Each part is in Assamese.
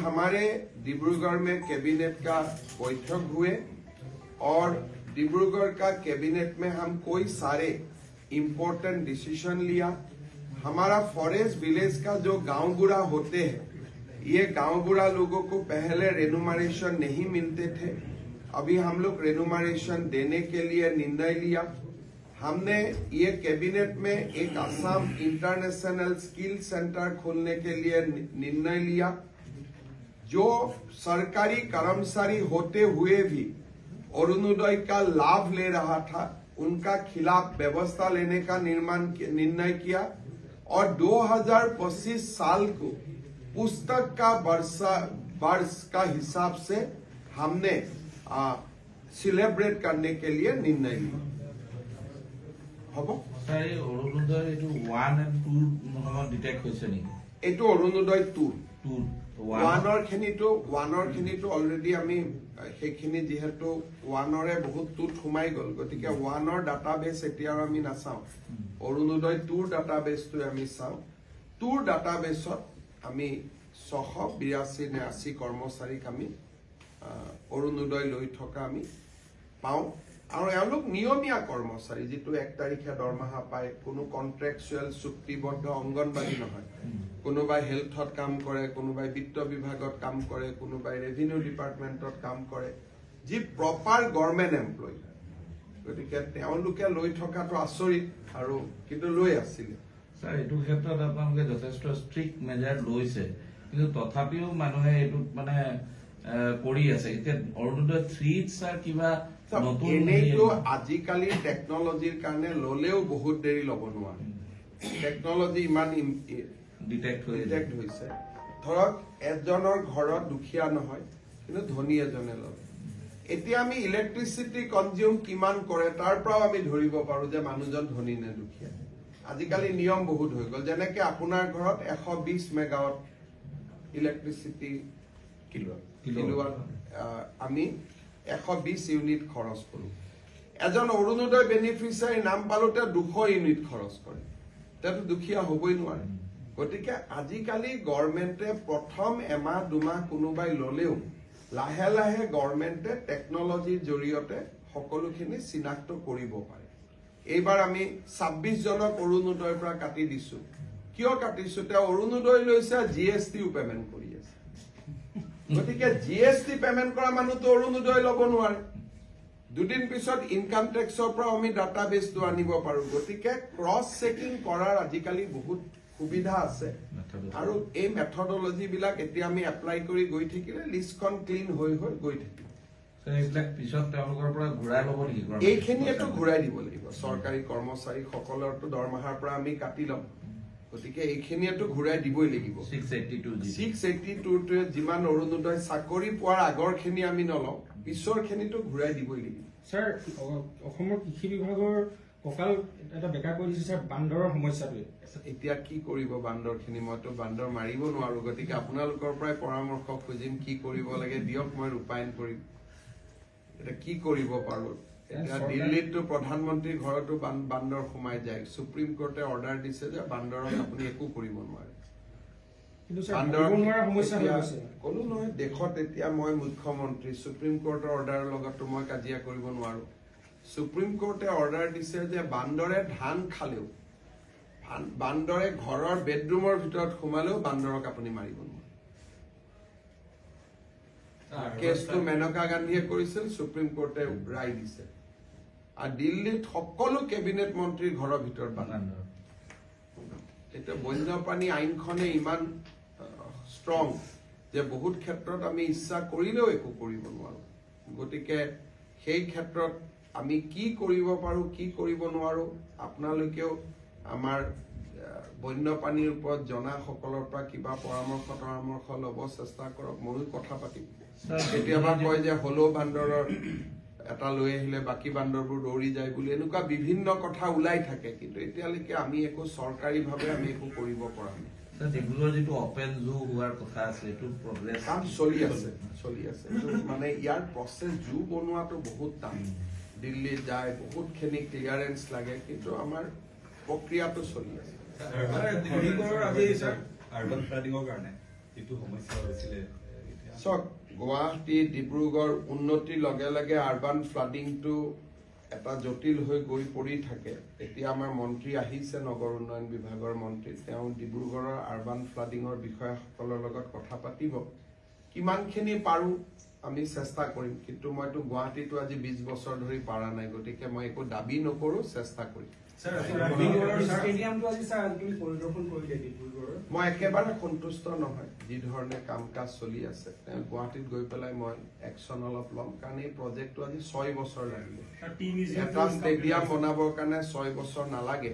हमारे डिब्रूगढ़ में कैबिनेट का बैठक हुए और डिब्रूगढ़ का कैबिनेट में हम कोई सारे इम्पोर्टेंट डिसीजन लिया। हमारा फॉरेस्ट विलेज का जो गांव बुरा होते हैं, ये गांव बुरा लोगों को पहले रेनुमरेशन नहीं मिलते थे। अभी हम लोग रेनुमरेशन देने के लिए निर्णय लिया। हमने ये कैबिनेट में एक असम इंटरनेशनल स्किल सेंटर खोलने के लिए निर्णय लिया। जो सरकारी कर्मचारी होते हुए भी अरुणोदय का लाभ ले रहा था, उनका खिलाफ व्यवस्था लेने का निर्णय किया और 2025 साल को पुस्तक का वर्ष का हिसाब से हमने सेलिब्रेट करने के लिए निर्णय लिया। अरुणोदय 1 and 2 डिटेक्ट হৈছে নেকি? एटो अरुणोदय 2 ওয়ানৰ খিনিটো অলৰেডি আমি সেইখিনি যেহেতু ওয়ানৰে বহুত টুত সোমাই গল, গতিকে ওয়ানৰ ডাটাবেস এতিয়া আমি নাচাওঁ। অৰুণোদয় 2 ডাটাবেসটো আমি চাওঁ। 2 ডাটাবেসত আমি 682 নে 80 কৰ্মচাৰীক আমি অৰুণোদয় লৈ থকা আমি পাওঁ আৰু এওঁলোক নিয়মীয়া কৰ্মচাৰী, যেটো 1 তাৰিখে দৰমহা পায়। কোনো কন্ট্ৰাকচুৱেল চুক্তিবদ্ধ অংগনবাড়ী নহয়। কোনোবাই হেলথত কাম কৰে, কোনোবাই বিত্ত বিভাগত কাম কৰে, কোনোবাই ৰেভিনিউ ডিপাৰ্টমেণ্টত কাম কৰে, যি প্ৰপাৰ গভৰ্ণমেণ্ট এমপ্লয়ী। গতিকে তেওঁলোকে লৈ থকাটো আচৰিত আৰু কিন্তু লৈ আছিল। স্যাৰ, এইটো ক্ষেত্ৰত আপোনালোকে যথেষ্ট ষ্ট্ৰিক্ট মেজাৰ লৈছে, কিন্তু তথাপিও মানুহে এইটো মানে কৰি আছে। এতিয়া অৰুণোদয় 3 স্যাৰ কিবা এনেইতো আজিকালি টেকনলজিৰ কাৰণে ললেও বহুত দেৰি ল'ব নোৱাৰে। টেকনলজি ইমান ডিটেক্ট হৈছে। ধৰক এজনৰ ঘৰত দুখীয়া নহয়, কিন্তু ধনী এজনে লয়। এতিয়া আমি ইলেক্ট্ৰিচিটি কনজিউম কিমান কৰে তাৰ পৰাও আমি ধৰিব পাৰো যে মানুহজন ধনী নে দুখীয়া। আজিকালি নিয়ম বহুত হৈ গল, যেনেকে আপোনাৰ ঘৰত 120 মেগাৱাট ইলেক্ট্ৰিচিটি কিলোৱাট আমি 120 ইউনিট খৰচ কৰো। এজন অৰুণোদয় বেনিফিচিয়াৰী নাম পালোতে 200 ইউনিট খৰচ কৰে, তেতো দুখীয়া হবই নোৱাৰে। গতিকে আজিকালি গভৰ্ণমেণ্টে প্ৰথম এমাহ দুমাহ কোনোবাই ললেও লাহে লাহে গভৰ্ণমেণ্টে টেকনলজিৰ জৰিয়তে সকলোখিনি চিনাক্ত কৰিব পাৰে। এইবাৰ আমি 26 জনক অৰুণোদয়ৰ পৰা কাটি দিছো। কিয় কাটিছো? তেওঁ অৰুণোদয় লৈছে, জিএছটিও পেমেণ্ট কৰি আছে। গতিকে জিএছটি পেমেণ্ট কৰা মানুহটো অৰুণোদয় ল'ব নোৱাৰে। দুদিন পিছত ইনকাম টেক্সৰ পৰা আমি ডাটাবেসটো আনিব পাৰো। গতিকে ক্ৰছ চেকিং কৰাৰ আজিকালি বহুত সুবিধা আছে আৰু এই মেথডলজি বিলাক এতিয়া আমি এপ্লাই কৰি গৈ থাকিলে লিষ্টখন ক্লিন হৈ গৈ থাকিব। এইখিনিয়েতো ঘূৰাই দিব লাগিব। চৰকাৰী কৰ্মচাৰী সকলৰতো দৰমহাৰ পৰা আমি কাটি ল'ম, গতিকে এইখিনিয়েতো ঘূৰাই দিবই লাগিব। 682 যিমান অৰুণোদয় চাকৰি পোৱাৰ আগৰ খিনি আমি নলওঁ, পিছৰ খিনিতো ঘূৰাই দিবই লাগিব। স্যাৰ, অসমৰ কৃষি বিভাগৰ কঁকাল এটা বেকা কৰি দিছে স্যাৰ, বান্দৰৰ সমস্যাটোৱে। এতিয়া কি কৰিব বান্দৰ খিনি? মইতো বান্দৰ মাৰিব নোৱাৰো, গতিকে আপোনালোকৰ পৰাই পৰামৰ্শ খুজিম কি কৰিব লাগে, দিয়ক, মই ৰূপায়ণ কৰিম। এটা কি কৰিব পাৰো? এতিয়া দিল্লীতো প্ৰধানমন্ত্ৰীৰ ঘৰতো বান্দৰ সোমাই যায়। সুপ্ৰিম কোৰ্টে অৰ্ডাৰ দিছে যে বান্দৰক আপুনি একো কৰিব নোৱাৰে। কলো নহয়, দেশত এতিয়া মই মুখ্যমন্ত্ৰী, সুপ্ৰিম কোৰ্টৰ অৰ্ডাৰৰ লগতো মই কাজিয়া কৰিব নোৱাৰো। সুপ্ৰিম কোৰ্টে অৰ্ডাৰ দিছে যে বান্দৰে ধান খালেও, বান্দৰে ঘৰৰ বেডৰুমৰ ভিতৰত সোমালেও বান্দৰক আপুনি মাৰিব নোৱাৰে। কেছটো মেনকা গান্ধীয়ে কৰিছিল, সুপ্ৰিম কোৰ্টে ৰায় দিছে। আৰু দিল্লীত সকলো কেবিনেট মন্ত্ৰীৰ ঘৰৰ ভিতৰত বান্দৰ। এতিয়া বন্যপ্ৰাণী আইনখনে ইমান ষ্ট্ৰং যে বহুত ক্ষেত্ৰত আমি ইচ্ছা কৰিলেও একো কৰিব নোৱাৰো। গতিকে সেই ক্ষেত্ৰত আমি কি কৰিব পাৰো, কি কৰিব নোৱাৰো, আপোনালোকেও আমাৰ বন্যপ্ৰাণীৰ ওপৰত জনা সকলৰ পৰা কিবা পৰামৰ্শ ল'ব চেষ্টা কৰক। ময়ো কথা পাতিম। কেতিয়াবা কয় যে হলো বান্দৰৰ এটা লৈ আহিলে বাকী বান্দৰবোৰ দৌৰি যায় বুলি, এনেকুৱা বিভিন্ন কথা ওলাই থাকে, কিন্তু এতিয়ালৈকে আমি একো চৰকাৰীভাৱে আমি একো কৰিব পৰা নাই। কাম চলি আছে। মানে ইয়াৰ প্ৰচেছ জু বনোৱাটো বহুত টান। দিল্লী যায়, বহুতখিনি ক্লিয়াৰেন্স লাগে, কিন্তু আমাৰ প্ৰক্ৰিয়াটো চলি আছে। আৰ্বান প্লানিঙৰ কাৰণে যিটো সমস্যা হৈছিলে চাওক গুৱাহাটী ডিব্ৰুগড় উন্নতিৰ লগে লগে আৰবান ফ্লাডিংটো এটা জটিল হৈ গৈ পৰি থাকে এতিয়া আমাৰ মন্ত্ৰী আহিছে নগৰ উন্নয়ন বিভাগৰ মন্ত্ৰী তেওঁ ডিব্ৰুগড়ৰ আৰবান ফ্লাডিংৰ বিষয়াসকলৰ লগত কথা পাতিব কিমানখিনি পাৰো আমি চেষ্টা কৰিম কিন্তু মইতো গুৱাহাটীটো আজি 20 বছৰ ধৰি পাৰা নাই গতিকে মই একো দাবী নকৰো চেষ্টা কৰিম মই একেবাৰে সন্তুষ্ট নহয় যি ধৰণে কাম কাজ চলি আছে গুৱাহাটীত গৈ পেলাই মই একশ্যন অলপ ল'ম কাৰণ এই প্ৰজেক্টটো আজি 6 বছৰ লাগিব এটা ষ্টেডিয়াম বনাবৰ কাৰণে 6 বছৰ নালাগে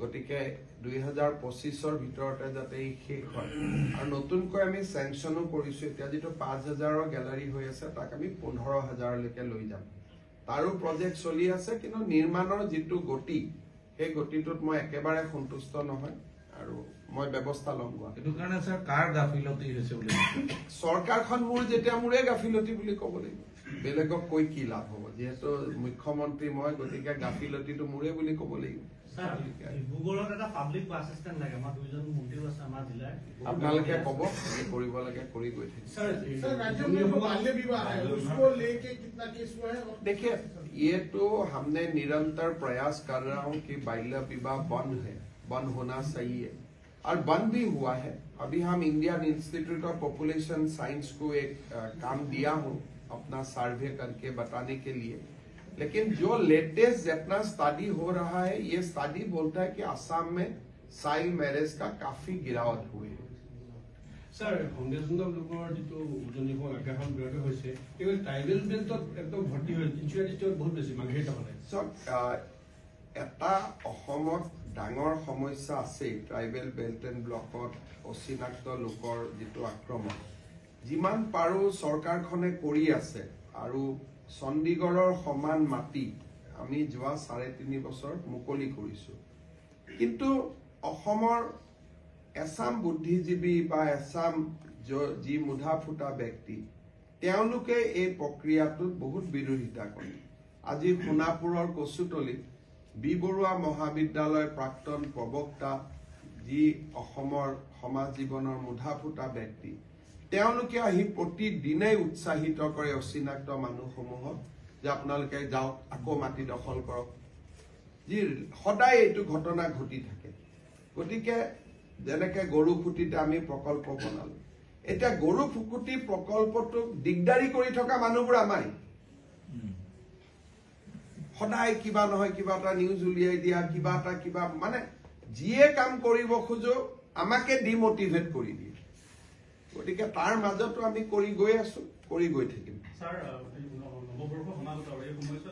গতিকে 2025ৰ ভিতৰতে যাতে এই শেষ হয় আৰু নতুনকৈ আমি চেংচনো কৰিছো এতিয়া যিটো 5000ৰ গেলাৰী হৈ আছে তাক আমি 15000 লৈকে লৈ যাম তাৰো প্ৰজেক্ট চলি আছে কিন্তু নিৰ্মাণৰ যিটো গতি সেই গতিটোত মই একেবাৰে সন্তুষ্ট নহয় আৰু মই ব্যৱস্থা ল'ম এইটো কাৰণে স্যাৰ কাৰ গাফিলতি হৈছে বুলি চৰকাৰখন মোৰ যেতিয়া মোৰে গাফিলতি বুলি ক'ব লাগিব বেলেগক কৈ কি লাভ হ'ব যেহেতু মুখ্যমন্ত্ৰী মই গতিকে গাফিলতিটো মোৰে বুলি ক'ব লাগিব ডিব্ৰুগড়ত এটা পাব্লিক বাছ ষ্টেণ্ড লাগে আমাৰ দুইজন মন্ত্ৰীও আছে আমাৰ জিলাৰ আপোনালোকে ক'ব কৰিব লাগে কৰি গৈ থাকিম देखिए ये तो हमने निरंतर प्रयास कर रहा हूँ कि बाल्य विवाह बंद होना सही है और बंद भी हुआ है अभी हम Indian institute of population science को एक काम दिया हूँ अपना सर्वे करके बताने के लिए लेकिन जो लेटेस्ट जितना स्टडी हो रहा है ये स्टडी बोलता है कि असम में चाइल्ड मैरिज का काफी गिरावट हुई है স্যার সংবেদনশীল লোকৰ যিটো উজনি হোৱা আজ্ঞাখন বিৰত হৈছে এই ট্ৰাইবেল বেল্টত একদম ভৰ্তি হৈ ইনচুৰেঞ্চ ডিষ্ট্ৰিক্টত বহুত বেছি মানুহে তাৰমানে এটা অসমত ডাঙৰ সমস্যা আছে ট্ৰাইবেল বেল্ট এণ্ড ব্লকত অচিনাক্ত লোকৰ যিটো আক্ৰমণ যিমান পাৰো চৰকাৰখনে কৰি আছে আৰু চণ্ডীগড়ৰ সমান মাটি আমি যোৱা 3.5 বছৰ মুকলি কৰিছো কিন্তু অসমৰ এছাম বুদ্ধিজীৱী বা এছাম যি মুধা ফুটা ব্যক্তি তেওঁলোকে এই প্ৰক্ৰিয়াটোত বহুত বিৰোধিতা কৰে আজি সোণাপুৰৰ কচুতলিত বি বৰুৱা মহাবিদ্যালয় প্ৰাক্তন প্ৰবক্তা যি অসমৰ সমাজ জীৱনৰ মুধা ফুটা ব্যক্তি তেওঁলোকে আহি প্ৰতিদিনেই উৎসাহিত কৰে অচিনাক্ত মানুহসমূহক যে আপোনালোকে যাওক আকৌ মাটি দখল কৰক যি সদায় এইটো ঘটনা ঘটি থাকে গতিকে যেনেকে গৰু ফুটিতে আমি প্ৰকল্প বনালো এটা গৰু ফুকুটি প্ৰকল্পটো দিগদাৰি কৰি থকা মানুহবোৰ আমাই সদায় কিবা নহয় কিবা এটা নিউজ উলিয়াই দিয়া কিবা মানে যিয়ে কাম কৰিব খোজো আমাকে ডিমোটিভেট কৰি দিয়ে গতিকে তাৰ মাজতো আমি কৰি গৈ আছো কৰি গৈ থাকিম স্যাৰ নৱবৰ্ষ সমাগত এই সময়ত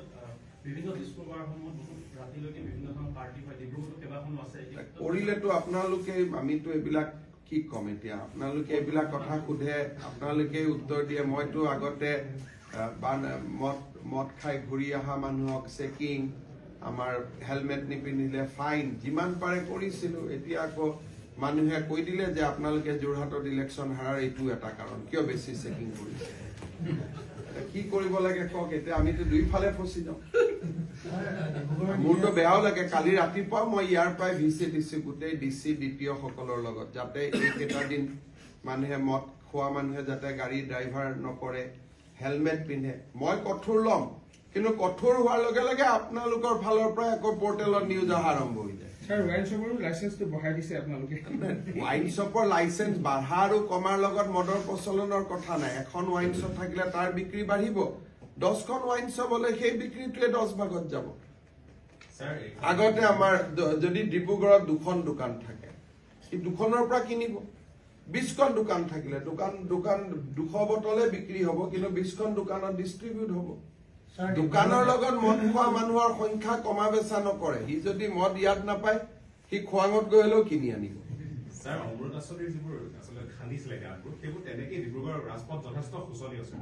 বিভিন্ন ডিস্কোভাৰসমূহত বহুত ৰাতিলৈকে বিভিন্ন ধৰণৰ পাৰ্টি হয় ডিব্ৰুগড়ত কেইবাখনো আছে কৰিলেতো আপোনালোকে আমিতো এইবিলাক কি কম এতিয়া আপোনালোকে এইবিলাক কথা সোধে আপোনালোকে উত্তৰ দিয়ে মইতো আগতে মদ খাই ঘূৰি অহা মানুহক চেকিং আমাৰ হেলমেট নিপিন্ধিলে ফাইন যিমান পাৰে কৰিছিলো এতিয়া আকৌ মানুহে কৈ দিলে যে আপোনালোকে যোৰহাটত ইলেকশ্যন হাৰাৰ এইটো এটা কাৰণ কিয় বেছি চেকিং কৰিছে কি কৰিব লাগে কওক এতিয়া আমিতো দুইফালে ফচি যাওঁ মোৰতো বেয়াও লাগে কালি ৰাতিপুৱা মই ইয়াৰ পৰাই ভিচি দিছো গোটেই ডিচি দ্বিতীয় সকলৰ লগত যাতে এইকেইটা দিন মানুহে মদ খোৱা মানুহে যাতে গাড়ী ড্ৰাইভাৰ নকৰে হেলমেট পিন্ধে মই কঠোৰ ল'ম কিন্তু কঠোৰ হোৱাৰ লগে লগে আপোনালোকৰ ফালৰ পৰা আকৌ পৰ্টেলত নিউজ অহা আৰম্ভ হৈ যায় স্যাৰ ওয়াইন শ্বপৰ লাইসেন্সটো বঢ়াই দিছে আপোনালোকে ওয়াইন শ্বপৰ লাইসেন্স বাঢ়া আৰু কমাৰ লগত মদৰ প্ৰচলনৰ কথা নাই এখন ওয়াইন শ্বপ থাকিলে তাৰ বিক্ৰী বাঢ়িব 10খন ওয়াইন শ্বপ হলে সেই বিক্ৰীটোৱে 10 ভাগত যাব আগতে আমাৰ যদি ডিব্ৰুগড়ত 2খন দোকান থাকে এই দুখনৰ পৰা কিনিব 20খন দোকান থাকিলে দোকান 200 বটলে বিক্ৰী হ'ব কিন্তু 20খন দোকানত ডিস্ট্ৰিবিউট হ'ব দোকানৰ লগত মদ খোৱা মানুহৰ সংখ্যা কমা বেচা নকৰে সি যদি মদ ইয়াত নাপায় সি খোৱাঙত গৈ হলেও কিনি আনিব স্যাৰ অমৃতসৰৰ যিবোৰ আসলে খান্দিছিলে গাঁতবোৰ সেইবোৰ তেনেকৈ ডিব্ৰুগড় ৰাজপথ যথেষ্ট সুচলি আছে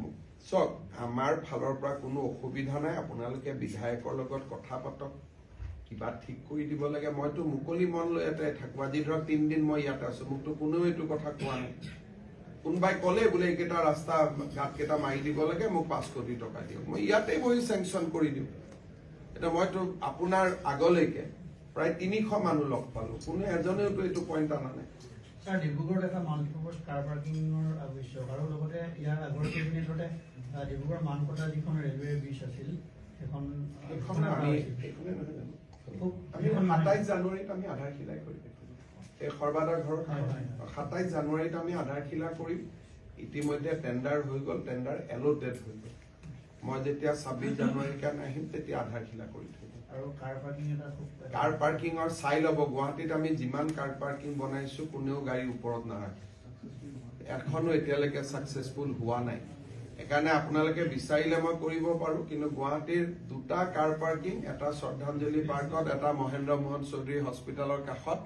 চক আমাৰ ফালৰ পৰা কোনো অসুবিধা নাই আপোনালোকে বিধায়কৰ লগত কথা পাতক কিবা ঠিক কৰি দিব লাগে মইতো মুকলি মন লৈ ইয়াতে থাকো আজি ধৰক 3 দিন মই ইয়াতে আছো মোকতো কোনেও এইটো কথা কোৱা নাই কোনবাই কলে বোলে এইকেইটা ৰাস্তা ঘাটকেইটা মাৰি দিব লাগে মোক 5 কোটি টকা দিয়ক মই ইয়াতে বহি চেংচন কৰি দিওঁ এটা মইতো আপোনাৰ আগলৈকে প্ৰায় 300 মানুহ লগ পালো কোনো এজনেওতো এইটো পইণ্ট আনা নাই স্যার ডিব্ৰুগড়ত এটা মাল্টিপাৰ্পাছ কাৰ পাৰ্কিঙৰ আৱশ্যক আৰু লগতে ইয়াৰ আগৰ কেবিনেটতে ডিব্ৰুগড় মানকটা যিখন ৰেলৱে ব্ৰিজ আছিল সেইখন আমি 27 জানুৱাৰীত আমি আধাৰশিলা কৰিম এই সৰ্বাধা ঘৰ 27 জানুৱাৰীত আমি আধাৰশিলা কৰিম ইতিমধ্যে টেণ্ডাৰ হৈ গ'ল টেণ্ডাৰ এলটেড হৈ গ'ল মই যেতিয়া 26 জানুৱাৰীৰ কাৰণে আহিম তেতিয়া আধাৰশিলা কৰি থৈ আৰু কাৰ পাৰ্কিং এটা কাৰ পাৰ্কিঙৰ চাই ল'ব গুৱাহাটীত আমি যিমান কাৰ পাৰ্কিং বনাইছো কোনেও গাড়ীৰ ওপৰত নাৰাখে এখনো এতিয়ালৈকে ছাকচেছফুল হোৱা নাই সেইকাৰণে আপোনালোকে বিচাৰিলে মই কৰিব পাৰো কিন্তু গুৱাহাটীৰ দুটা কাৰ পাৰ্কিং এটা শ্ৰদ্ধাঞ্জলি পাৰ্কত এটা মহেন্দ্ৰ মোহন চৌধুৰী হস্পিটেলৰ কাষত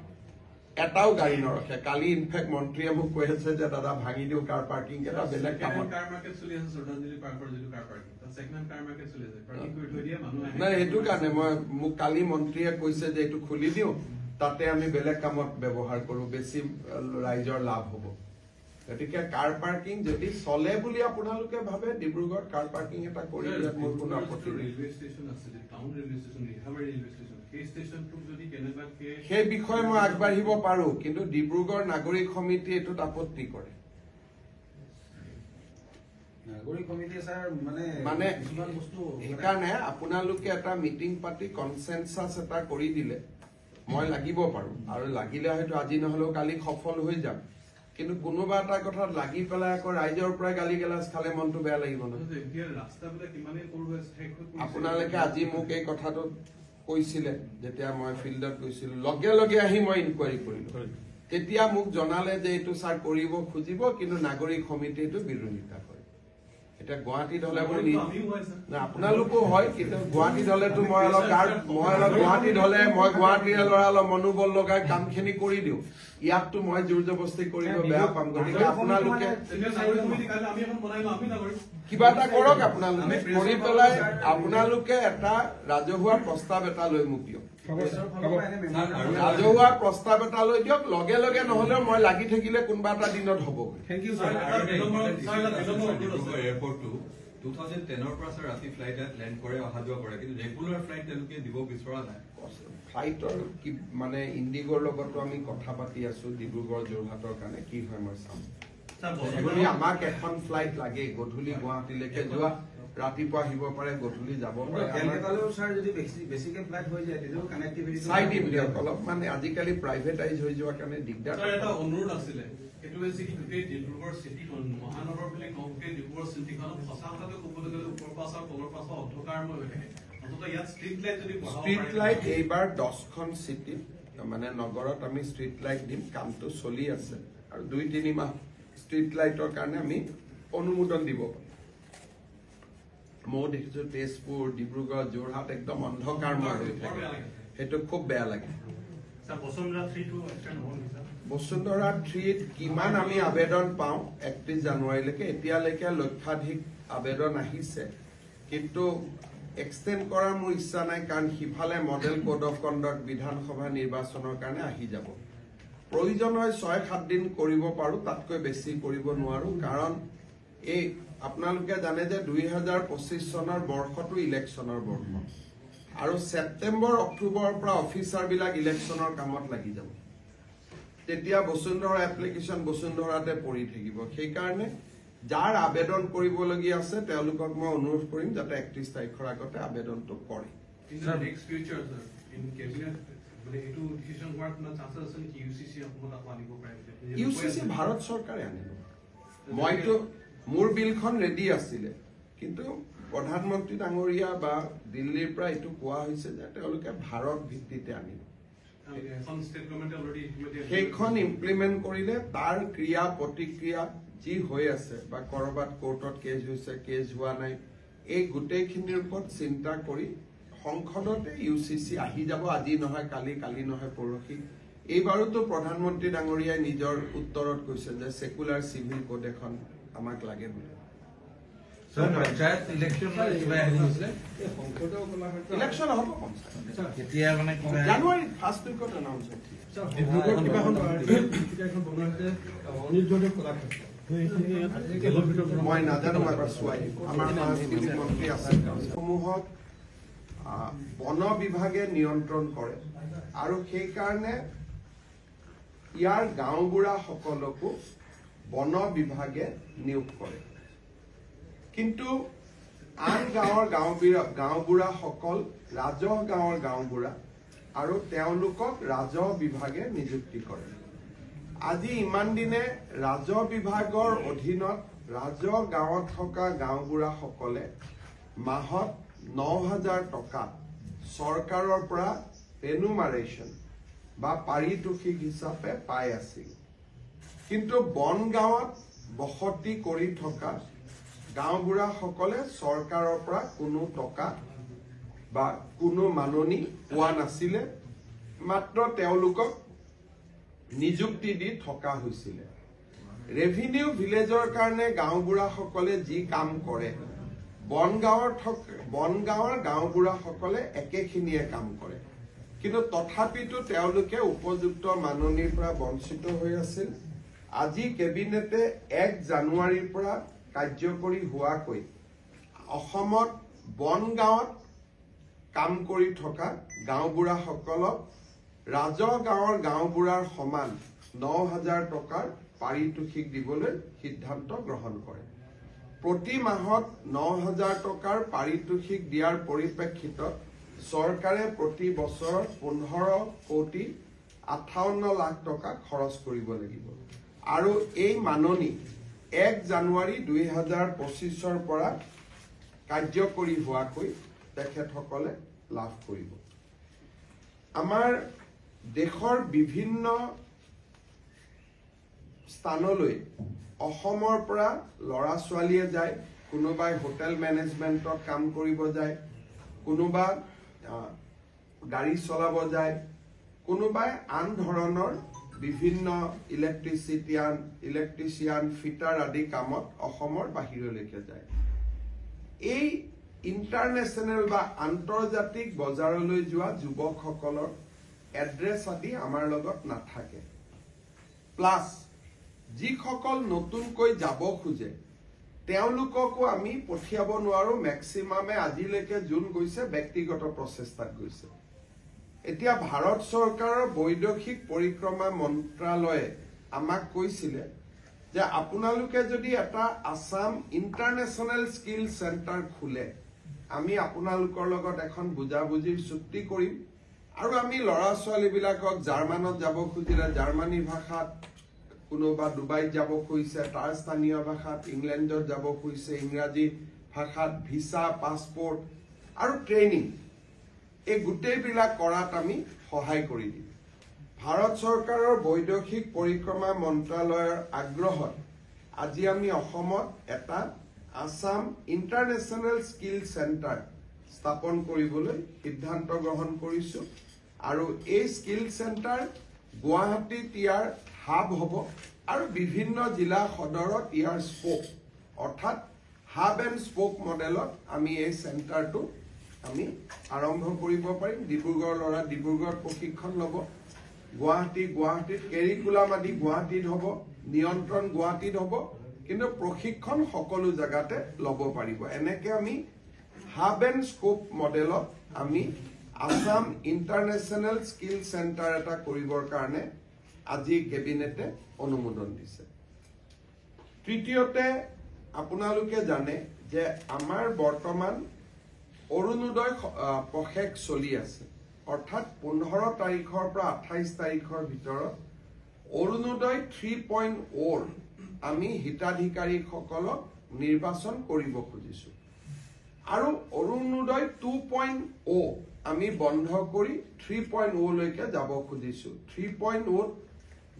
এটাও গাড়ী নৰখে কালি ইনফেক্ট মন্ত্ৰীয়ে মোক কৈ আছে যে দাদা ভাঙি দিওঁ কাৰ পাৰ্কিং এটা বেলেগ কামত কাৰ মাৰ্কেট চলি আছে শ্ৰদ্ধাঞ্জলি পাৰ্কৰ যিটো কাৰ পাৰ্কিং সেকেন্ড কাৰ মাৰ্কেট চলি আছে পাৰ্কিং কৰি থৈ দিয়ে মানুহ আহে নাই সেইটো কাৰণে মই মোক কালি মন্ত্ৰীয়ে কৈছে যে এইটো খুলি দিওঁ তাতে আমি বেলেগ কামত ব্যৱহাৰ কৰো বেছি ৰাইজৰ লাভ হ'ব গতিকে কাৰ পাৰ্কিং যদি চলে বুলি আপোনালোকে ভাবে ডিব্ৰুগড় কাৰ পাৰ্কিং এটা কৰি দিয়াত মোৰ কোনো আপত্তি নাই ৰেলৱে ষ্টেচন আছে যে town railway station Rehabari railway station সেই ষ্টেচনটোক যদি কেনেবাকে সেই বিষয়ে মই আগবাঢ়িব পাৰো কিন্তু ডিব্ৰুগড় নাগৰিক সমিতি এইটোত আপত্তি কৰে নাগৰিক কমিটিয়ে স্যাৰ মানে কিছুমান বস্তু সেইকাৰণে আপোনালোকে এটা মিটিং পাতি কনচেনচাছ এটা কৰি দিলে মই লাগিব পাৰো আৰু লাগিলে হয়তো আজি নহলেও কালি সফল হৈ যাম কিন্তু কোনোবা এটা কথাত লাগি পেলাই আকৌ ৰাইজৰ পৰা গালি গালাজ খালে মনটো বেয়া লাগিব নহয় এতিয়া ৰাস্তাবিলাক কিমানেই সৰু হৈ আছে আপোনালোকে আজি মোক এই কথাটো কৈছিলে যেতিয়া মই ফিল্ডত গৈছিলো লগে লগে আহি মই ইনকুৱাৰী কৰিলো তেতিয়া মোক জনালে যে এইটো ছাৰ কৰিব খুজিব কিন্তু নাগৰিক সমিতিটো বিৰোধিতা কৰে এটা গুৱাহাটীত হলে আপোনালোকো হয় কিন্তু গুৱাহাটীত হলেতো মই অলপ গুৱাহাটীত হলে মই গুৱাহাটীৰে ল'ৰা অলপ মনোবল লগাই কামখিনি কৰি দিওঁ ইয়াততো মই জোৰ জবস্তি কৰিব বেয়া পাম গতিকে আপোনালোকে কিবা এটা কৰক আপোনালোকে কৰি পেলাই আপোনালোকে এটা ৰাজহুৱা প্ৰস্তাৱ এটা লৈ মোক দিয়ক ৰাজহুৱা প্ৰস্তাৱ এটা লৈ দিয়ক লগে লগে নহলেও মই লাগি থাকিলে কোনোবা এটা দিনত হ'ব থেংক ইউ স্যাৰ এয়াৰপৰ্টটো 2010 পৰা স্যাৰ ৰাতি ফ্লাইট লেণ্ড কৰে অহা যোৱা কৰে কিন্তু ৰেগুলাৰ ফ্লাইট তেওঁলোকে দিব বিচৰা নাই ফ্লাইটৰ মানে ইণ্ডিগোৰ লগতো আমি কথা পাতি আছো ডিব্ৰুগড় যোৰহাটৰ কাৰণে কি হয় মই চাম গধূলি আমাক এখন ফ্লাইট লাগে গধূলি গুৱাহাটীলৈকে যোৱা ৰাতিপুৱা আহিব পাৰে গধূলি যাব পাৰে স্যাৰ যদি বেছিকে ফ্লাইট হৈ যায় তেতিয়াও কানেক্টিভিটি চাই দিম দিয়ক অলপ মানে আজিকালি প্ৰাইভেটাইজ হৈ যোৱা কাৰণে দিগদাৰ এটা অনুৰোধ আছিলে সেইটো হৈছে কি গোটেই ডিব্ৰুগড় চিটিখন মহানগৰ বুলি কওঁ গোটেই ডিব্ৰুগড় চিটিখনত সঁচা কথাটো ক'বলৈ গ'লে ওপৰ পাছ আৰু তলৰ পাছ অন্ধকাৰময় হৈ থাকে অন্ততঃ ইয়াত ষ্ট্ৰীট লাইট যদি ষ্ট্ৰীট লাইট এইবাৰ 10খন চিটিত মানে নগৰত আমি ষ্ট্ৰীট লাইট দিম কামটো চলি আছে আৰু 2-3 মাহ ষ্ট্ৰীট লাইটৰ কাৰণে আমি অনুমোদন দিব পাৰোঁ মই দেখিছো তেজপুৰ ডিব্ৰুগড় যোৰহাট একদম অন্ধকাৰময় হৈ থাকে সেইটো খুব বেয়া লাগে বসুন্ধৰা 3ত কিমান আমি আবেদন পাওঁ 31 জানুৱাৰীলৈকে এতিয়ালৈকে লক্ষাধিক আবেদন আহিছে কিন্তু এক্সটেণ্ড কৰাৰ মোৰ ইচ্ছা নাই কাৰণ সিফালে মডেল কোড অফ কণ্ডাক্ট বিধানসভা নিৰ্বাচনৰ কাৰণে আহি যাব প্ৰয়োজন হয় 6-7 দিন কৰিব পাৰো তাতকৈ বেছি কৰিব নোৱাৰো কাৰণ এই আপোনালোকে জানে যে 2025 চনৰ বৰ্ষটো ইলেকশ্যনৰ বৰ্ষ আৰু ছেপ্টেম্বৰ অক্টোবৰৰ পৰা অফিচাৰবিলাক ইলেকশ্যনৰ কামত লাগি যাব তেতিয়া বসুন্ধৰা এপ্লিকেশ্যন বসুন্ধৰাতে পৰি থাকিব সেইকাৰণে যাৰ আবেদন কৰিবলগীয়া আছে তেওঁলোকক মই অনুৰোধ কৰিম যাতে 31 তাৰিখৰ আগতে আবেদনটো কৰে ইউচিচি ভাৰত চৰকাৰে আনিব মইতো মোৰ বিলখন ৰেডি আছিলে কিন্তু প্ৰধানমন্ত্ৰী ডাঙৰীয়া বা দিল্লীৰ পৰা এইটো কোৱা হৈছে যে তেওঁলোকে ভাৰত ভিত্তিতে আনিব সেইখন ইমপ্লিমেণ্ট কৰিলে তাৰ ক্ৰিয়া প্ৰতিক্ৰিয়া যি হৈ আছে বা কৰবাত কোৰ্টত কেছ হৈছে কেছ হোৱা নাই এই গোটেইখিনিৰ ওপৰত চিন্তা কৰি সংসদতে ইউচিচি আহি যাব আজি নহয় কালি কালি নহয় পৰহি এইবাৰতো প্ৰধানমন্ত্ৰী ডাঙৰীয়াই নিজৰ উত্তৰত কৈছে যে সেকুলাৰ সিভিল কোড এখন আমাক লাগে বুলি পঞ্চায়ত ইলেকশ্যন ইলেকশ্যন হ'ব কেতিয়া মানে জানুৱাৰী ফাৰ্ষ্ট উইকত এনাউন্স হ'ব ডিব্ৰুগড় কিবাখন বনোৱা হৈছে অনিৰ্জনে কলাক্ষেত্ৰ মই নাজানো এবাৰ চোৱাই আমাৰ সাংস্কৃতিক মন্ত্ৰী আছে সমূহক বন বিভাগে নিয়ন্ত্ৰণ কৰে আৰু সেইকাৰণে ইয়াৰ গাঁওবুঢ়া সকলকো বন বিভাগে নিয়োগ কৰে কিন্তু আন গাঁৱৰ গাঁওবুঢ়া সকল ৰাজহ গাঁৱৰ গাঁওবুঢ়া আৰু তেওঁলোকক ৰাজহ বিভাগে নিযুক্তি কৰে আজি ইমান দিনে ৰাজহ বিভাগৰ অধীনত ৰাজহ গাঁৱত থকা গাঁওবুঢ়া সকলে মাহত ৯,০০০ টকা চৰকাৰৰ পৰা ৰেনুমাৰেশ্যন বা পাৰিতোষিক হিচাপে পাই আছিল কিন্তু বন গাঁৱত বসতি কৰি থকা গাঁওবুঢ়া সকলে চৰকাৰৰ পৰা কোনো টকা বা কোনো মাননি পোৱা নাছিলে মাত্ৰ তেওঁলোকক নিযুক্তি দি থকা হৈছিল ৰেভিনিউ ভিলেজৰ কাৰণে গাঁওবুঢ়া সকলে যি কাম কৰে বন গাঁৱৰ গাঁওবুঢ়া সকলে একেখিনিয়ে কাম কৰে কিন্তু তথাপিতো তেওঁলোকে উপযুক্ত মাননিৰ পৰা বঞ্চিত হৈ আছিল আজি কেবিনেটে 1 জানুৱাৰীৰ পৰা কাৰ্যকৰী হোৱাকৈ অসমত বন গাঁৱত কাম কৰি থকা গাঁওবুঢ়া সকলক ৰাজহ গাঁৱৰ গাঁওবুঢ়াৰ সমান ৯,০০০ টকাৰ পাৰিতোষিক দিবলৈ সিদ্ধান্ত গ্ৰহণ কৰে প্ৰতি মাহত ৯,০০০ টকাৰ পাৰিতোষিক দিয়াৰ পৰিপ্ৰেক্ষিতত চৰকাৰে প্ৰতি বছৰ 15,58 লাখ টকা খৰচ কৰিব লাগিব আৰু এই মাননি 1 জানুৱাৰী 2025ৰ পৰা কাৰ্যকৰী হোৱাকৈ তেখেতসকলে লাভ কৰিব আমাৰ দেশৰ বিভিন্ন স্থানলৈ অসমৰ পৰা লৰা ছোৱালীয়ে যায় কোনোবাই হোটেল মেনেজমেন্টত কাম কৰিব যায় কোনোবা গাড়ী চলাব যায় কোনোবাই আন ধৰণৰ বিভিন্ন ইলেক্ট্ৰিচিয়ান ফিটাৰ আদি কামত অসমৰ বাহিৰলৈকে যায় এই ইন্টাৰনেশ্যনেল বা আন্তৰ্জাতিক বজাৰলৈ যোৱা যুৱকসকলৰ এড্ৰেছ আদি আমাৰ লগত নাথাকে প্লাছ যিসকল নতুনকৈ যাব খোজে তেওঁলোককো আমি পঠিয়াব নোৱাৰো মেক্সিমামে আজিলৈকে যোন গৈছে ব্যক্তিগত প্ৰচেষ্টাত গৈছে এতিয়া ভাৰত চৰকাৰৰ বৈদেশিক পৰিক্ৰমা মন্ত্ৰালয়ে আমাক কৈছিলে যে আপোনালোকে যদি এটা আসাম ইন্টাৰনেশ্যনেল স্কিল চেণ্টাৰ খোলে আমি আপোনালোকৰ লগত এখন বুজাবুজিৰ চুক্তি কৰিম আৰু আমি লৰা ছোৱালীবিলাকক জাৰ্মানত যাব খুজিলে জাৰ্মানী ভাষাত কোনোবা ডুবাইত যাব খুজিছে তাৰ স্থানীয় ভাষাত ইংলেণ্ডত যাব খুজিছে ইংৰাজী ভাষাত ভিসা পাছপোৰ্ট আৰু ট্ৰেইনিং এই গোটেইবিলাক কৰাত আমি সহায় কৰি দিম ভাৰত চৰকাৰৰ বৈদেশিক পৰিক্ৰমা মন্ত্ৰালয়ৰ আগ্ৰহত আজি আমি অসমত এটা আসাম ইন্টাৰনেশ্যনেল স্কিল চেণ্টাৰ স্থাপন কৰিবলৈ সিদ্ধান্ত গ্ৰহণ কৰিছো আৰু এই স্কিল চেণ্টাৰ গুৱাহাটীত ইয়াৰ হাব হ'ব আৰু বিভিন্ন জিলা সদৰত ইয়াৰ স্পোক অৰ্থাৎ হাব এণ্ড স্পোক মডেলত আমি এই চেণ্টাৰটো আমি আৰম্ভ কৰিব পাৰিম ডিব্ৰুগড় ল'ৰা ডিব্ৰুগড়ত প্ৰশিক্ষণ ল'ব গুৱাহাটীত কেৰিকুলাম আদি গুৱাহাটীত হ'ব নিয়ন্ত্ৰণ গুৱাহাটীত হ'ব কিন্তু প্ৰশিক্ষণ সকলো জায়গাতে ল'ব পাৰিব এনেকে আমি হাব এণ্ড স্কোপ মডেলত আমি আসাম ইন্টাৰনেশ্যনেল স্কিল চেণ্টাৰ এটা কৰিবৰ কাৰণে আজি কেবিনেটে অনুমোদন দিছে তৃতীয়তে আপোনালোকে জানে যে আমাৰ বৰ্তমান অৰুণোদয় প্ৰশেক চলি আছে অৰ্থাৎ 15 তাৰিখৰ পৰা 28 তাৰিখৰ ভিতৰত অৰুণোদয় 3.0 আমি হিতাধিকাৰীসকলক নিৰ্বাচন কৰিব খুজিছো আৰু অৰুণোদয় 2.0 আমি বন্ধ কৰি 3.0 লৈকে যাব খুজিছো 3.0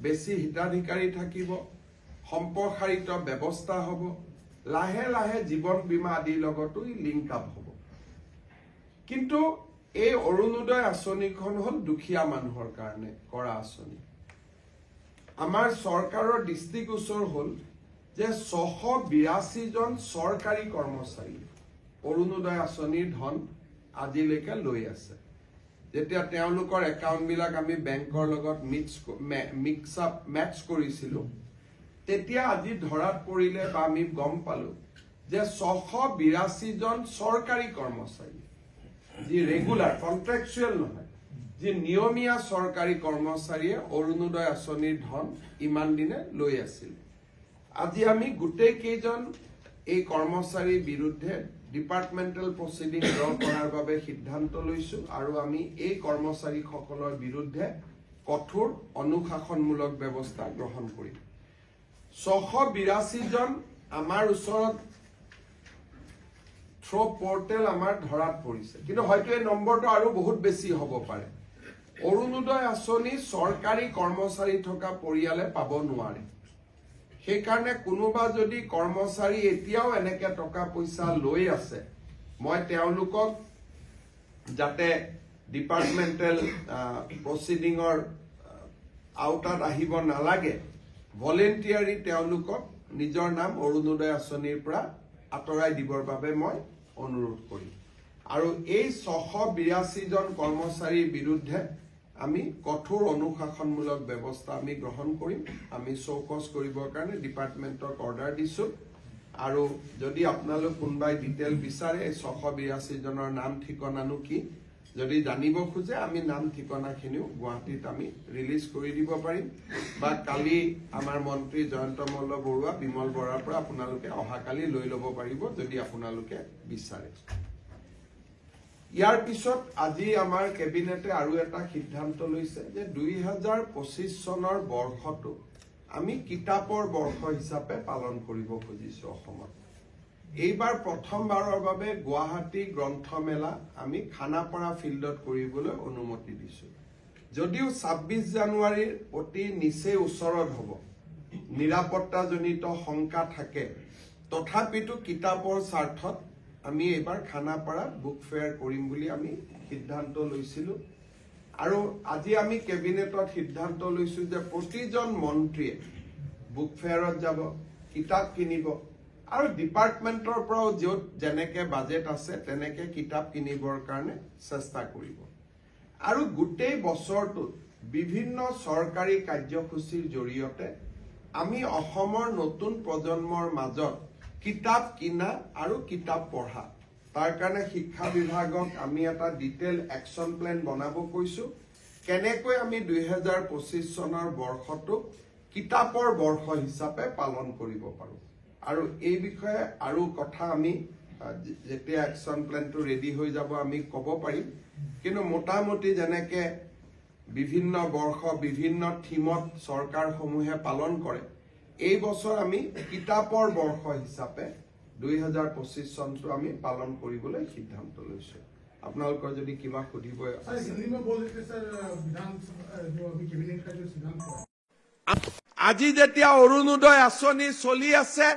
বেছি হিতাধিকাৰী থাকিব সম্প্ৰসাৰিত ব্যৱস্থা হ'ব লাহে লাহে জীৱন বীমা আদিৰ লগতো লিংক আপ হ'ব কিন্তু এই অৰুণোদয় আঁচনিখন হ'ল দুখীয়া মানুহৰ কাৰণে কৰা আঁচনি আমাৰ চৰকাৰৰ দৃষ্টিগোচৰ হ'ল যে 682 জন চৰকাৰী কৰ্মচাৰী অৰুণোদয় আঁচনিৰ ধন আজিলৈকে লৈ আছে যেতিয়া তেওঁলোকৰ একাউণ্টবিলাক আমি বেংকৰ লগত মেটচ কৰিছিলো তেতিয়া আজি ধৰাত পৰিলে বা আমি গম পালো যে 682 জন চৰকাৰী কৰ্মচাৰী যি ৰেগুলাৰ কন্ট্ৰেকচুৱেল নহয় যে নিয়মীয়া চৰকাৰী কৰ্মচাৰীয়ে অৰুণোদয় আঁচনিৰ ধন ইমান দিনে লৈ আছিল। আজি আমি গোটেই কেইজন এই কৰ্মচাৰীৰ বিৰুদ্ধে ডিপাৰ্টমেণ্টেল প্ৰচিডিং ড্ৰ কৰাৰ বাবে সিদ্ধান্ত লৈছো আৰু আমি এই কৰ্মচাৰীসকলৰ বিৰুদ্ধে কঠোৰ অনুশাসনমূলক ব্যৱস্থা গ্ৰহণ কৰিম। 682 জন আমাৰ ওচৰত থ্ৰ পৰ্টেল আমাৰ ধৰাত পৰিছে, কিন্তু হয়তো এই নম্বৰটো আৰু বহুত বেছি হ'ব পাৰে। অৰুণোদয় আঁচনি চৰকাৰী কৰ্মচাৰী থকা পৰিয়ালে পাব নোৱাৰে। সেইকাৰণে কোনোবা যদি কৰ্মচাৰী এতিয়াও এনেকে টকা পইচা লৈ আছে, মই তেওঁলোকক যাতে ডিপাৰ্টমেণ্টেল প্ৰচিডিঙৰ আওতাত আহিব নালাগে, ভলেণ্টিয়াৰী তেওঁলোকক নিজৰ নাম অৰুণোদয় আঁচনিৰ পৰা আঁতৰাই দিবৰ বাবে মই অনুৰোধ কৰিম। আৰু এই 682 জন কৰ্মচাৰীৰ বিৰুদ্ধে আমি কঠোৰ অনুশাসনমূলক ব্যৱস্থা আমি গ্ৰহণ কৰিম। আমি চৌকছ কৰিবৰ কাৰণে ডিপাৰ্টমেণ্টক অৰ্ডাৰ দিছো। আৰু যদি আপোনালোক কোনোবাই ডিটেইল বিচাৰে এই 682 জনৰ নাম ঠিকনানো কি যদি জানিব খোজে, আমি নাম ঠিকনাখিনিও গুৱাহাটীত আমি ৰিলিজ কৰি দিব পাৰিম, বা কালি আমাৰ মন্ত্ৰী জয়ন্ত মল্ল বৰুৱা, বিমল বৰাৰ পৰা আপোনালোকে অহাকালি লৈ ল'ব পাৰিব যদি আপোনালোকে বিচাৰে। ইয়াৰ পিছত আজি আমাৰ কেবিনেটে আৰু এটা সিদ্ধান্ত লৈছে যে 2025 চনৰ বৰ্ষটো আমি কিতাপৰ বৰ্ষ হিচাপে পালন কৰিব খুজিছো অসমত। এইবাৰ প্ৰথমবাৰৰ বাবে গুৱাহাটী গ্ৰন্থমেলা আমি খানাপাৰা ফিল্ডত কৰিবলৈ অনুমতি দিছো। যদিও 26 জানুৱাৰীৰ অতি নিচে ওচৰত হ'ব, নিৰাপত্তাজনিত শংকা থাকে, তথাপিতো কিতাপৰ স্বাৰ্থত আমি এইবাৰ খানাপাৰাত বুক ফেয়াৰ কৰিম বুলি আমি সিদ্ধান্ত লৈছিলো। আৰু আজি আমি কেবিনেটত সিদ্ধান্ত লৈছো যে প্ৰতিজন মন্ত্ৰীয়ে বুক ফেয়াৰত যাব, কিতাপ কিনিব, আৰু ডিপাৰ্টমেণ্টৰ পৰাও য'ত যেনেকে বাজেট আছে তেনেকে কিতাপ কিনিবৰ কাৰণে চেষ্টা কৰিব। আৰু গোটেই বছৰটোত বিভিন্ন চৰকাৰী কাৰ্যসূচীৰ জৰিয়তে আমি অসমৰ নতুন প্ৰজন্মৰ মাজত কিতাপ কিনা আৰু কিতাপ পঢ়া, তাৰ কাৰণে শিক্ষা বিভাগক আমি এটা ডিটেইল একশ্যন প্লেন বনাব কৈছো, কেনেকৈ আমি 2025 চনৰ বৰ্ষটোক কিতাপৰ বৰ্ষ হিচাপে পালন কৰিব পাৰো। আৰু এই বিষয়ে আৰু কথা আমি যেতিয়া একশ্যন প্লেনটো ৰেডি হৈ যাব আমি ক'ব পাৰিম। কিন্তু মোটামুটি যেনেকে বিভিন্ন বৰ্ষ বিভিন্ন থিমত চৰকাৰসমূহে পালন কৰে, এই বছৰ আমি কিতাপৰ বৰ্ষ হিচাপে 2025 চনটো আমি পালন কৰিবলৈ সিদ্ধান্ত লৈছো। আপোনালোকৰ যদি কিবা সুধিব আজি যেতিয়া অৰুণোদয় আঁচনি চলি আছে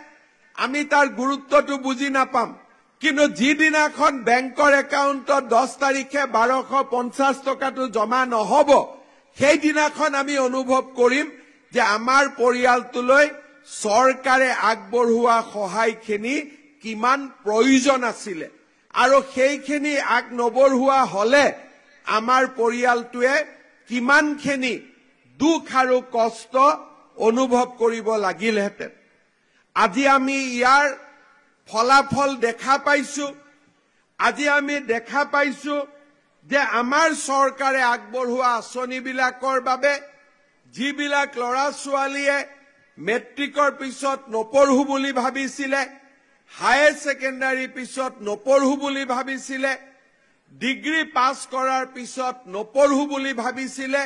আমি তাৰ গুৰুত্বটো বুজি নাপাম, কিন্তু যিদিনাখন বেংকৰ একাউণ্টত 10 তাৰিখে 1250 টকাটো জমা নহব, সেইদিনাখন আমি অনুভৱ কৰিম যে আমাৰ পৰিয়ালটোলৈ চৰকাৰে আগবঢ়োৱা সহায়খিনি কিমান প্ৰয়োজন আছিলে, আৰু সেইখিনি আগ নবঢ়োৱা হলে আমাৰ পৰিয়ালটোৱে কিমানখিনি দুখ আৰু কষ্ট অনুভৱ কৰিব লাগিলহেঁতেন। আজি আমি ইয়াৰ ফলাফল দেখা পাইছো। আজি আমি দেখা পাইছো যে আমাৰ চৰকাৰে আগবঢ়োৱা আঁচনিবিলাকৰ বাবে যিবিলাক ল'ৰা ছোৱালীয়ে মেট্ৰিকৰ পিছত নপঢ়ো বুলি ভাবিছিলে, হায়াৰ ছেকেণ্ডাৰী পিছত নপঢ়ো বুলি ভাবিছিলে, ডিগ্ৰী পাছ কৰাৰ পিছত নপঢ়ো বুলি ভাবিছিলে,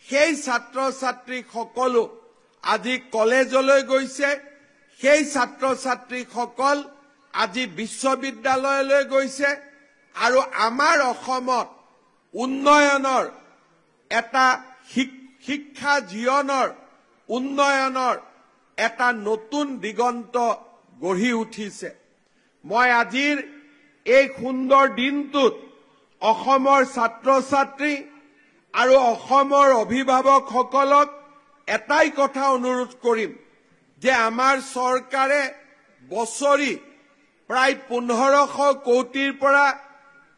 সেই ছাত্ৰ ছাত্ৰী সকলো আজি কলেজলৈ গৈছে, সেই ছাত্ৰ ছাত্ৰীসকল আজি বিশ্ববিদ্যালয়লৈ গৈছে, আৰু আমাৰ অসমত উন্নয়নৰ এটা শিক্ষা জীৱনৰ উন্নয়নৰ এটা নতুন দিগন্ত গঢ়ি উঠিছে। মই আজিৰ এই সুন্দৰ দিনটোত অসমৰ ছাত্ৰ ছাত্ৰী আৰু অসমৰ অভিভাৱকসকলক এটাই কথা অনুৰোধ কৰিম যে আমাৰ চৰকাৰে বছৰি প্ৰায় 1500 কোটিৰ পৰা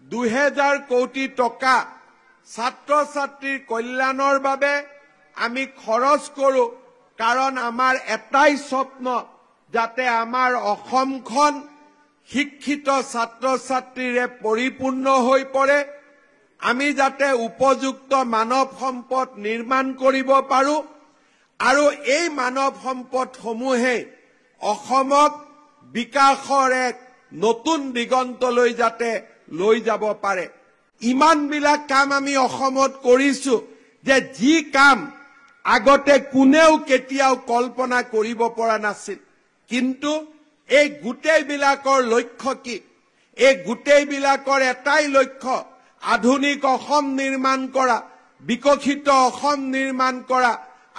2000 কোটি টকা ছাত্ৰ ছাত্ৰীৰ কল্যাণৰ বাবে আমি খৰচ কৰো, কাৰণ আমাৰ এটাই স্বপ্ন যাতে আমাৰ অসমখন শিক্ষিত ছাত্ৰ ছাত্ৰীৰে পৰিপূৰ্ণ হৈ পৰে, আমি যাতে উপযুক্ত মানৱ সম্পদ নিৰ্মাণ কৰিব পাৰো আৰু এই মানৱ সম্পদসমূহে অসমক বিকাশৰ এক নতুন দিগন্তলৈ যাতে লৈ যাব পাৰে। ইমানবিলাক কাম আমি অসমত কৰিছো যে যি কাম আগতে কোনেও কেতিয়াও কল্পনা কৰিব পৰা নাছিল, কিন্তু এই গোটেইবিলাকৰ লক্ষ্য কি? এই গোটেইবিলাকৰ এটাই লক্ষ্য, আধুনিক অসম নিৰ্মাণ কৰা, বিকশিত অসম নিৰ্মাণ কৰা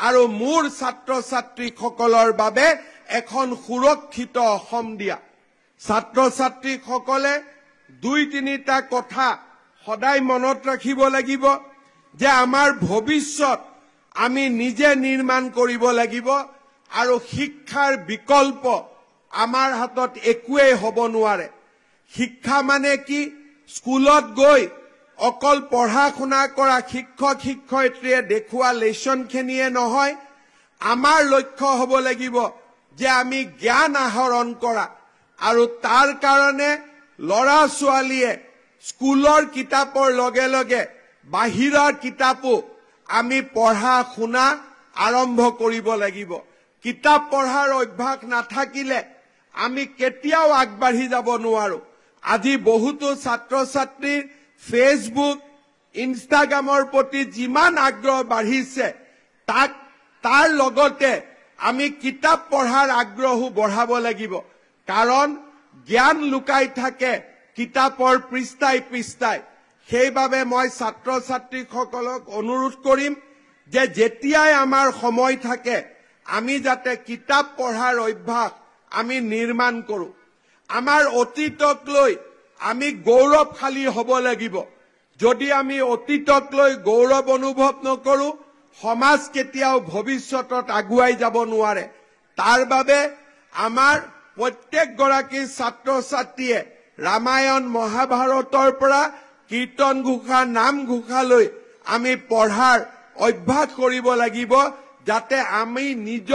আৰু মোৰ ছাত্ৰ ছাত্ৰীসকলৰ বাবে এখন সুৰক্ষিত অসম দিয়া। ছাত্ৰ ছাত্ৰীসকলে 2-3টা কথা সদায় মনত ৰাখিব লাগিব যে আমাৰ ভৱিষ্যত আমি নিজে নিৰ্মাণ কৰিব লাগিব আৰু শিক্ষাৰ বিকল্প আমাৰ হাতত একোৱেই হ'ব নোৱাৰে। শিক্ষা মানে কি? স্কুলত গৈ অকল পঢ়া শুনা কৰা শিক্ষক শিক্ষয়িত্ৰীয়ে দেখুওৱা লেচনখিনিয়ে নহয়, আমাৰ লক্ষ্য হ'ব লাগিব যে আমি জ্ঞান আহৰণ কৰা আৰু তাৰ কাৰণে ল'ৰা ছোৱালীয়ে স্কুলৰ কিতাপৰ লগে লগে বাহিৰৰ কিতাপো আমি পঢ়া শুনা আৰম্ভ কৰিব লাগিব। কিতাপ পঢ়াৰ অভ্যাস নাথাকিলে আমি কেতিয়াও আগবাঢ়ি যাব নোৱাৰো। আজি বহুতো ছাত্ৰ ছাত্ৰীৰ ফেচবুক ইনষ্টাগ্ৰামৰ প্ৰতি যিমান আগ্ৰহ বাঢ়িছে তাৰ লগতে আমি কিতাপ পঢ়াৰ আগ্ৰহো বঢ়াব লাগিব, কাৰণ জ্ঞান লুকাই থাকে কিতাপৰ পৃষ্ঠাই পৃষ্ঠাই। সেইবাবে মই ছাত্ৰ ছাত্ৰীসকলক অনুৰোধ কৰিম যে যেতিয়াই আমাৰ সময় থাকে আমি যাতে কিতাপ পঢ়াৰ অভ্যাস আমি নিৰ্মাণ কৰো। আমাৰ অতীতক লৈ আমি গৌৰৱশালী হ'ব লাগিব। যদি আমি অতীতক লৈ গৌৰৱ অনুভৱ নকৰো, সমাজ কেতিয়াও ভৱিষ্যতত আগুৱাই যাব নোৱাৰে। তাৰ বাবে আমাৰ প্ৰত্যেকগৰাকী ছাত্ৰ ছাত্ৰীয়ে ৰামায়ণ মহাভাৰতৰ পৰা কীৰ্তন ঘোষা নাম ঘোষালৈ আমি পঢ়াৰ অভ্যাস কৰিব লাগিব, যাতে আমি নিজৰ